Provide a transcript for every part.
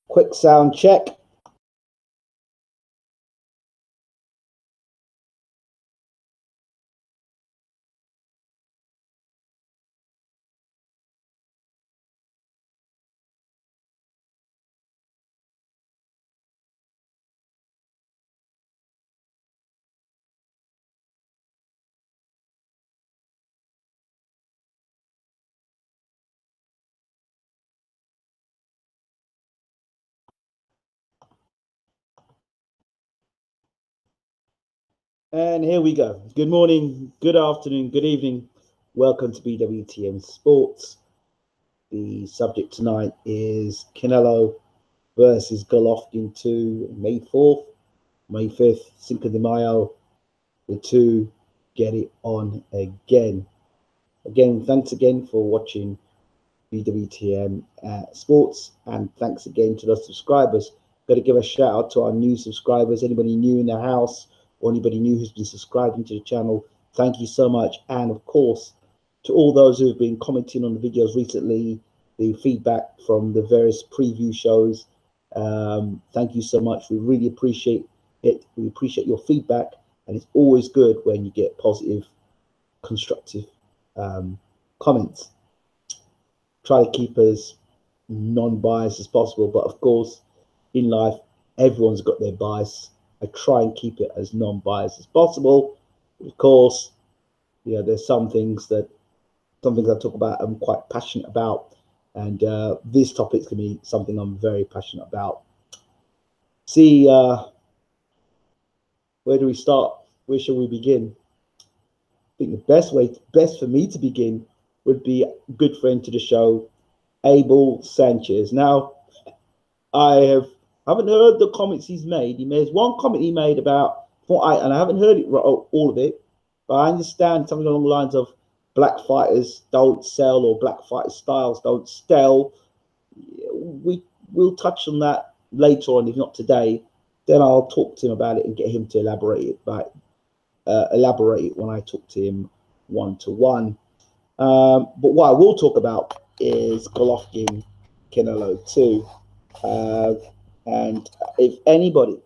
Quick sound check. And here we go. Good morning, good afternoon, good evening. Welcome to BWTM Sports. The subject tonight is Canelo versus Golovkin 2, May 4th, May 5th, Cinco de Mayo. The two get it on again. Again, thanks again for watching BWTM Sports, and thanks again to the subscribers. Got to give a shout out to our new subscribers. Anybody new in the house or anybody new who's been subscribing to the channel, thank you so much. And of course, to all those who have been commenting on the videos recently, the feedback from the various preview shows, thank you so much. We really appreciate it. We appreciate your feedback, and it's always good when you get positive, constructive comments. Try to keep as non-biased as possible, but of course, in life, everyone's got their bias. I try and keep it as non-biased as possible. Of course, there's some things I talk about I'm quite passionate about, and this topic's gonna be something I'm very passionate about. See, where do we start? Where shall we begin? I think the best for me to begin would be a good friend to the show, Abel Sanchez. Now, I haven't heard the comments he's made. There's one comment he made about, and I haven't heard it all of it, but I understand something along the lines of black fighters don't sell, or black fighter styles don't sell. We'll touch on that later on, if not today. Then I'll talk to him about it and get him to elaborate it. But elaborate it when I talk to him one-to-one. But what I will talk about is Golovkin Canelo 2. And if anybody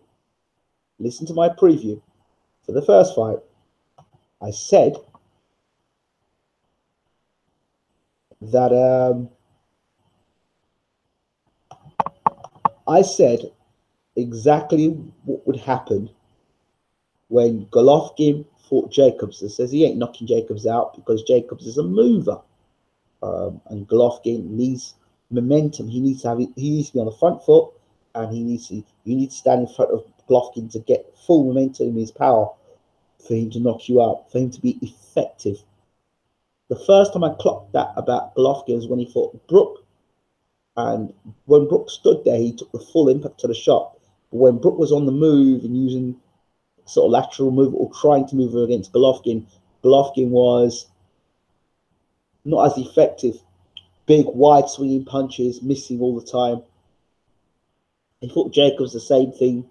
listened to my preview for the first fight, I said that I said exactly what would happen when Golovkin fought Jacobs. It says he ain't knocking Jacobs out because Jacobs is a mover, and Golovkin needs momentum. He needs to be on the front foot, and you need to stand in front of Golovkin to get full momentum in his power for him to knock you out, for him to be effective. The first time I clocked that about Golovkin was when he fought Brook, and when Brook stood there, he took the full impact of the shot. But when Brook was on the move and using sort of lateral move or trying to move against Golovkin, Golovkin was not as effective. Big, wide swinging punches, missing all the time. He fought Jacobs, the same thing,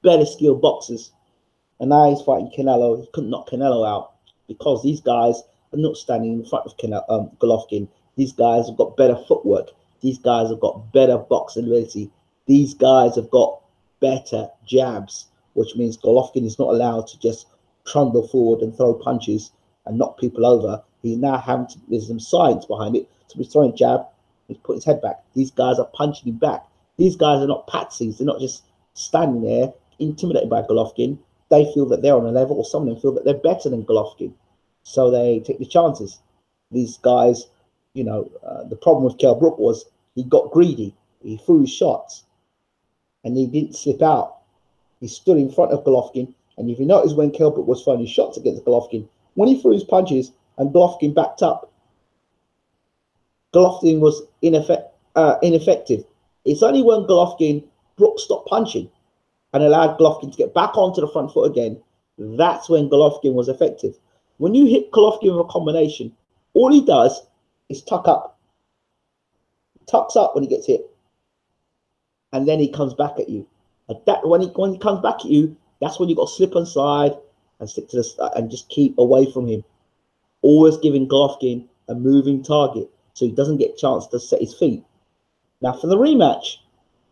better skilled boxers. And now he's fighting Canelo. He couldn't knock Canelo out because these guys are not standing in front of Golovkin. These guys have got better footwork. These guys have got better boxing ability. These guys have got better jabs, which means Golovkin is not allowed to just trundle forward and throw punches and knock people over. He's now having to, there's some science behind it. So he's throwing a jab, he's putting his head back. These guys are punching him back. These guys are not patsies. They're not just standing there intimidated by Golovkin. They feel that they're on a level, or some of them feel that they're better than Golovkin. So they take the chances. These guys, the problem with Kell Brook was he got greedy. He threw his shots and he didn't slip out. He stood in front of Golovkin. And if you notice when Kell Brook was throwing his shots against Golovkin, when he threw his punches and Golovkin backed up, Golovkin was ineffective. It's only when Brook stopped punching and allowed Golovkin to get back onto the front foot again, that's when Golovkin was effective. When you hit Golovkin with a combination, all he does is tuck up. He tucks up when he gets hit. And then he comes back at you. When he comes back at you, that's when you got to slip inside and stick to the and just keep away from him. Always giving Golovkin a moving target so he doesn't get a chance to set his feet. Now for the rematch,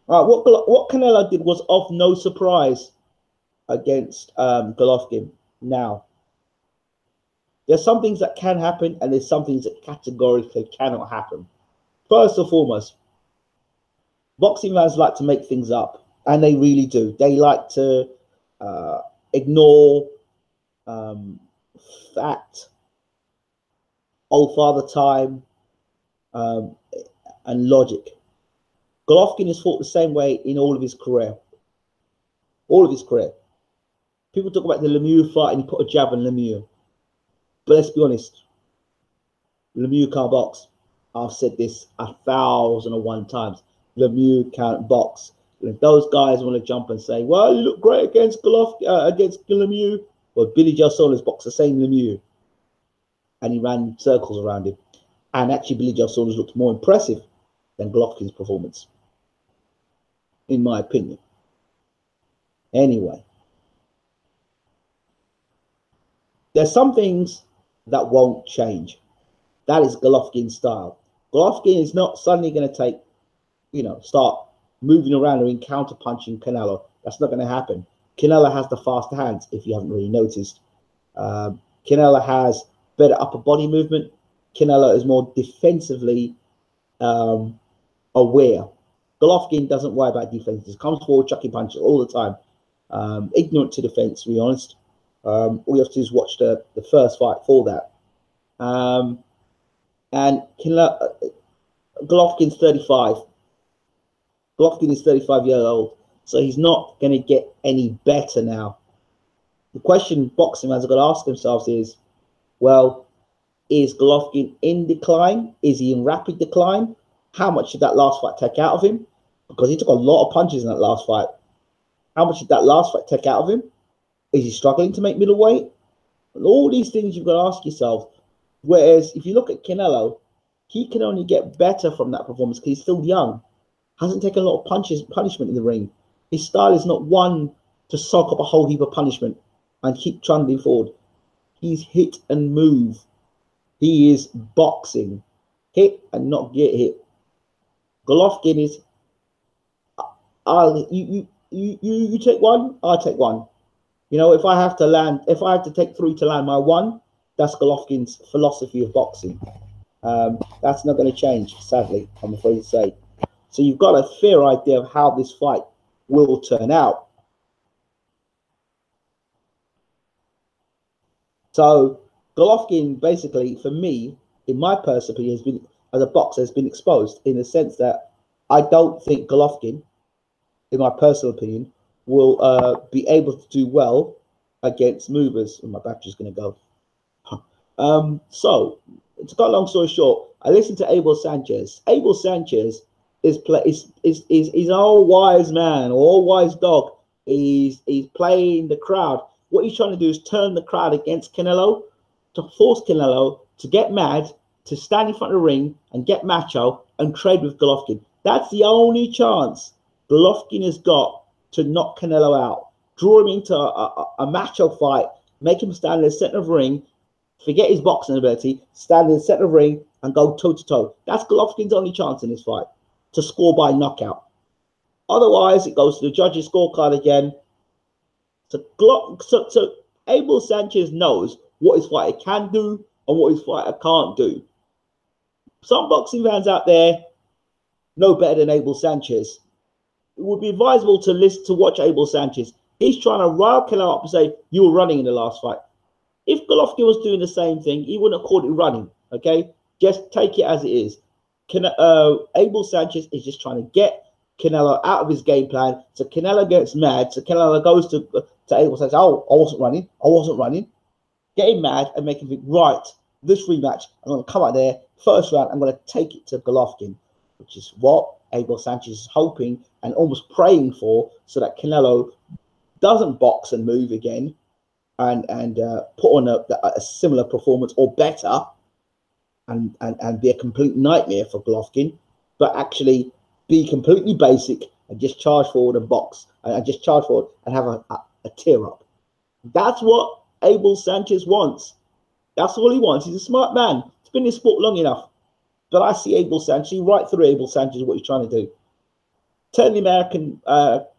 What Canelo did was of no surprise against Golovkin. Now, there's some things that can happen, and there's some things that categorically cannot happen. First and foremost, boxing fans like to make things up, and they really do. They like to ignore fact, old father time, and logic. Golovkin has fought the same way in all of his career. All of his career. People talk about the Lemieux fight and he put a jab on Lemieux. But let's be honest, Lemieux can't box. I've said this 1,001 times. Lemieux can't box. And if those guys want to jump and say, well, you look great against Golovkin, against Lemieux, well, Billy Joe Saunders boxed the same Lemieux. And he ran circles around him. And actually, Billy Joe Saunders looked more impressive than Golovkin's performance, in my opinion. Anyway, there's some things that won't change. That is Golovkin's style. Golovkin is not suddenly going to take, start moving around and counter punching Canelo. That's not going to happen. Canelo has the faster hands, if you haven't really noticed. Canelo has better upper body movement. Canelo is more defensively aware. Golovkin doesn't worry about defenses. Comes forward, chucking punches all the time. Ignorant to defense, to be honest. All you have to do is watch the first fight for that. And Golovkin's 35. Golovkin is 35 years old, so he's not going to get any better now. The question boxing fans are going to ask themselves is, well, is Golovkin in decline? Is he in rapid decline? How much did that last fight take out of him? Because he took a lot of punches in that last fight. How much did that last fight take out of him? Is he struggling to make middleweight? And all these things you've got to ask yourself. Whereas if you look at Canelo, he can only get better from that performance because he's still young. Hasn't taken a lot of punishment in the ring. His style is not one to soak up a whole heap of punishment and keep trundling forward. He's hit and move. He is boxing. Hit and not get hit. Golovkin is, you take one, I'll take one. If I have to take three to land my one, that's Golovkin's philosophy of boxing. That's not going to change, sadly, I'm afraid to say. So you've got a fair idea of how this fight will turn out. So Golovkin, basically, for me, in my personal opinion, has been, as a boxer, has been exposed in the sense that I don't think Golovkin, in my personal opinion, will be able to do well against movers. And my battery's going to go. So, to cut a long story short, I listened to Abel Sanchez. Abel Sanchez is an old wise man, or old wise dog. He's playing the crowd. What he's trying to do is turn the crowd against Canelo, to force Canelo to get mad, to stand in front of the ring and get macho and trade with Golovkin. That's the only chance Golovkin has got to knock Canelo out. Draw him into a macho fight, make him stand in the center of the ring, forget his boxing ability, stand in the center of the ring and go toe-to-toe. That's Golovkin's only chance in this fight, to score by knockout. Otherwise, it goes to the judges' scorecard again. So Abel Sanchez knows what his fighter can do and what his fighter can't do. Some boxing fans out there know better than Abel Sanchez. It would be advisable to watch Abel Sanchez. He's trying to rile Canelo up and say, you were running in the last fight. If Golovkin was doing the same thing, he wouldn't have called it running, okay? Just take it as it is. Abel Sanchez is just trying to get Canelo out of his game plan. So Canelo gets mad. So Canelo goes to Abel and says, oh, I wasn't running. Get him mad and make him think, right, this rematch, I'm going to come out there, first round, I'm going to take it to Golovkin, which is what Abel Sanchez is hoping and almost praying for, so that Canelo doesn't box and move again and put on a similar performance or better and be a complete nightmare for Golovkin, but actually be completely basic and just charge forward and box and just charge forward and have a tear up. That's what Abel Sanchez wants. That's all he wants. He's a smart man. He's been in this sport long enough. But I see Abel Sanchez, right through Abel Sanchez, what he's trying to do. turn the American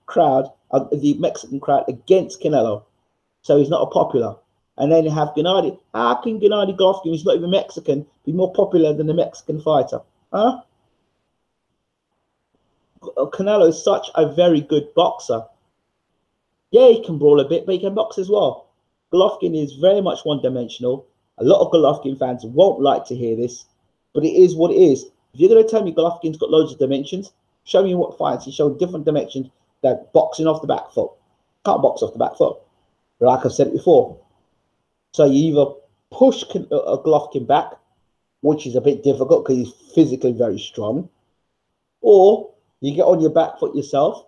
crowd, the Mexican crowd against Canelo. So he's not a popular. And then you have Gennady. How can Gennady Golovkin, who's not even Mexican, be more popular than the Mexican fighter? Huh? Canelo is such a very good boxer. Yeah, he can brawl a bit, but he can box as well. Golovkin is very much one-dimensional. A lot of Golovkin fans won't like to hear this, but it is what it is. If you're going to tell me Golovkin's got loads of dimensions, show me what fights he's shown different dimensions than boxing off the back foot. Can't box off the back foot, like I've said it before. So you either push Golovkin back, which is a bit difficult because he's physically very strong, or you get on your back foot yourself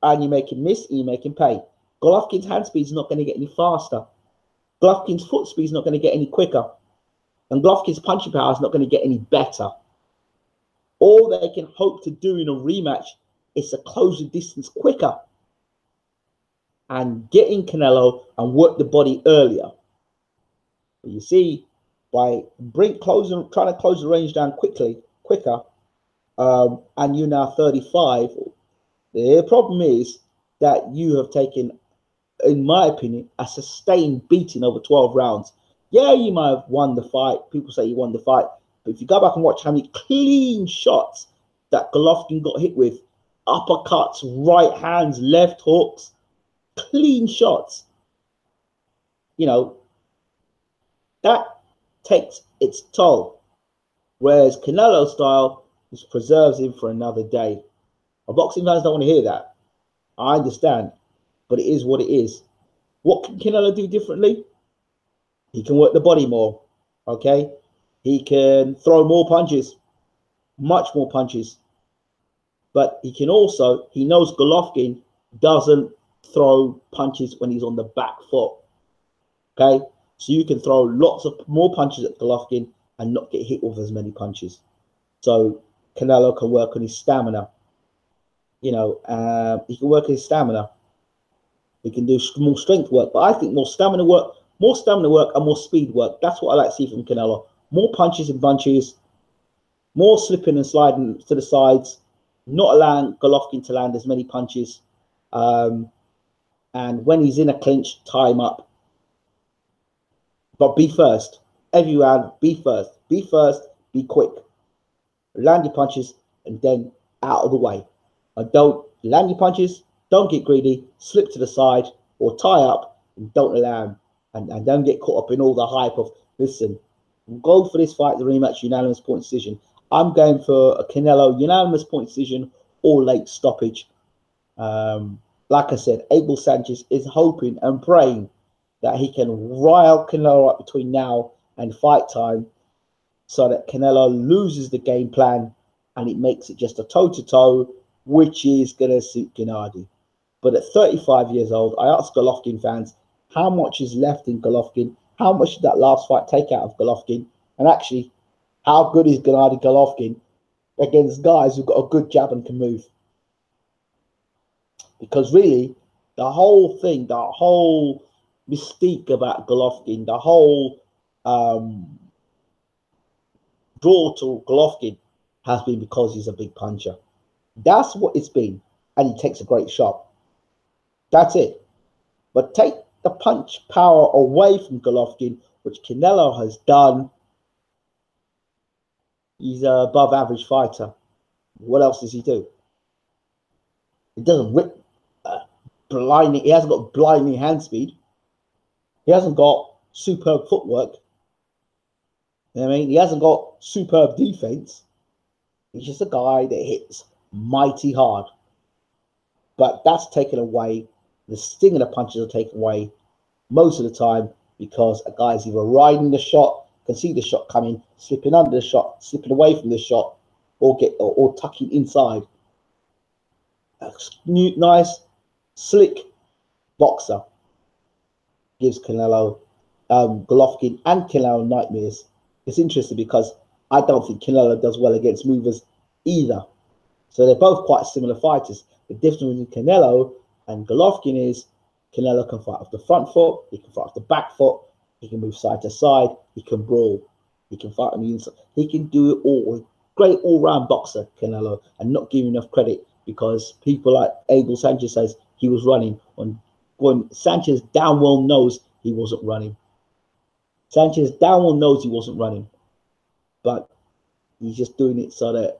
and you make him miss and you make him pay. Golovkin's hand speed is not going to get any faster. Golovkin's foot speed is not going to get any quicker. And Golovkin's punching power is not going to get any better. All they can hope to do in a rematch is to close the distance quicker and get in Canelo and work the body earlier. But you see, by trying to close the range down quicker, and you're now 35, the problem is that you have taken, in my opinion, a sustained beating over 12 rounds. Yeah, you might have won the fight. People say you won the fight. But if you go back and watch how many clean shots that Golovkin got hit with, uppercuts, right hands, left hooks, clean shots, you know, that takes its toll. Whereas Canelo style just preserves him for another day. Our boxing fans don't want to hear that. I understand, but it is what it is. What can Canelo do differently? He can work the body more, okay? He can throw more punches, much more punches. But he can also, he knows Golovkin doesn't throw punches when he's on the back foot, okay? So you can throw lots of more punches at Golovkin and not get hit with as many punches. So Canelo can work on his stamina. You know, he can work on his stamina. He can do more strength work, but I think more stamina work and more speed work. That's what I like to see from Canelo. More punches and bunches, more slipping and sliding to the sides, not allowing Golovkin to land as many punches. And when he's in a clinch, tie him up. But be first. Every round, be first. Be first, be quick. Land your punches and then out of the way. And don't land your punches, don't get greedy, slip to the side or tie up and don't allow him. And don't get caught up in all the hype of, listen, go for this fight, the rematch, unanimous point decision. I'm going for a Canelo unanimous point decision or late stoppage. Like I said, Abel Sanchez is hoping and praying that he can rile Canelo up between now and fight time so that Canelo loses the game plan and it makes it just a toe-to-toe, which is going to suit Gennady. But at 35 years old, I asked Golovkin fans, how much is left in Golovkin? How much did that last fight take out of Golovkin? And actually, how good is Gennady Golovkin against guys who've got a good jab and can move? Because really, the whole thing, the whole mystique about Golovkin, the whole draw to Golovkin has been because he's a big puncher. That's what it's been. And he takes a great shot. That's it. But take the punch power away from Golovkin, which Canelo has done. He's an above average fighter. What else does he do? He doesn't rip blinding. He hasn't got blinding hand speed. He hasn't got superb footwork. You know what I mean? He hasn't got superb defense. He's just a guy that hits mighty hard. But that's taken away. The sting of the punches are taken away most of the time because a guy's either riding the shot, can see the shot coming, slipping under the shot, slipping away from the shot, or tucking inside. A nice, slick boxer gives Canelo, Golovkin and Canelo nightmares. It's interesting because I don't think Canelo does well against movers either. So they're both quite similar fighters. The difference between Canelo and Golovkin is Canelo can fight off the front foot, he can fight off the back foot, he can move side to side, he can brawl, he can fight on the inside. He can do it all. Great all-round boxer, Canelo, and not giving enough credit because people like Abel Sanchez says he was running when Sanchez damn well knows he wasn't running. Sanchez damn well knows he wasn't running, but he's just doing it so that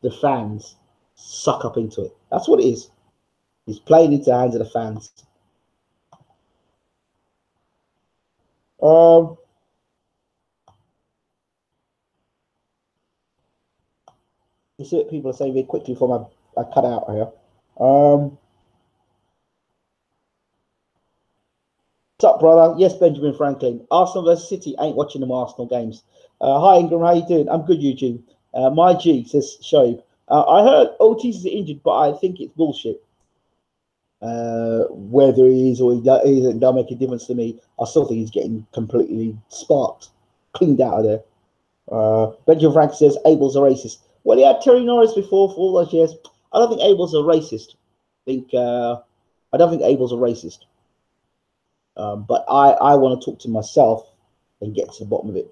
the fans suck up into it. That's what it is. He's playing into the hands of the fans. You see what people are saying very quickly before I cut out here. What's up, brother? Yes, Benjamin Franklin. Arsenal versus City. Ain't watching them Arsenal games. Hi, Ingram. How you doing? I'm good, Eugene. My G, says Shoaib. I heard Otis is injured, but I think it's bullshit. Whether he is or he isn't, don't make a difference to me. I still think he's getting completely sparked, cleaned out of there. Benjamin Frank says Abel's a racist. Well, he had Terry Norris before for all those years. I don't think Abel's a racist. I don't think Abel's a racist. But I want to talk to myself and get to the bottom of it.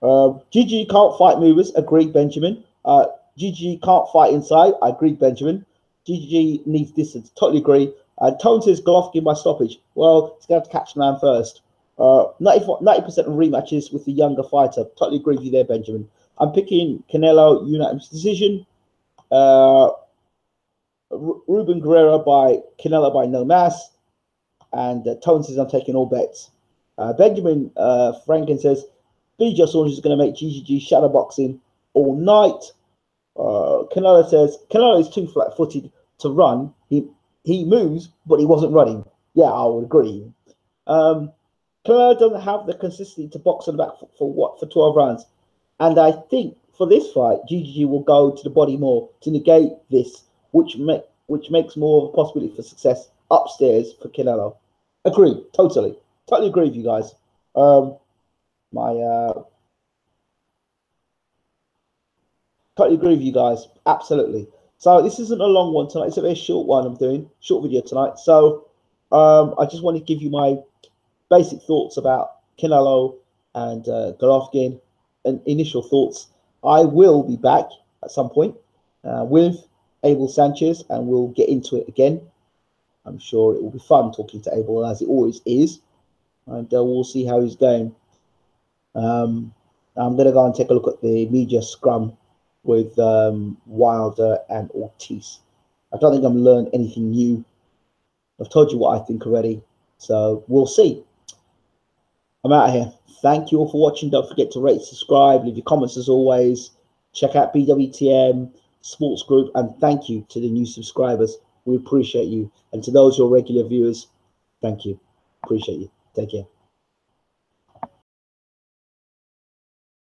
GG can't fight movers. Agreed, Benjamin. GG can't fight inside. I agree, Benjamin. GG needs distance. Totally agree. Tone says Golovkin by stoppage. Well, he's going to have to catch the man first. 90% of rematches with the younger fighter. Totally agree with you there, Benjamin. I'm picking Canelo unanimous decision. Ruben Guerrero by Canelo by no mass. And Tone says I'm taking all bets. Benjamin Franklin says BJ Saunders is going to make GGG shadowboxing all night. Canelo says Canelo is too flat-footed to run. He moves, but he wasn't running. Yeah, I would agree. Canelo doesn't have the consistency to box on the back for 12 rounds. And I think for this fight, GGG will go to the body more to negate this, which makes more of a possibility for success upstairs for Canelo. Agree, totally agree with you guys. Totally agree with you guys, absolutely. So this isn't a long one tonight; it's a very short one. I'm doing short video tonight. So I just want to give you my basic thoughts about Canelo and Golovkin, and initial thoughts. I will be back at some point with Abel Sanchez, and we'll get into it again. I'm sure it will be fun talking to Abel, as it always is, and we'll see how he's going. I'm going to go and take a look at the media scrum with Wilder and Ortiz. I don't think I'm learning anything new. I've told you what I think already, so we'll see. I'm out of here. Thank you all for watching. Don't forget to rate, subscribe, leave your comments as always. Check out BWTM Sports Group, and thank you to the new subscribers. We appreciate you. And to those who are regular viewers, thank you. Appreciate you. Take care.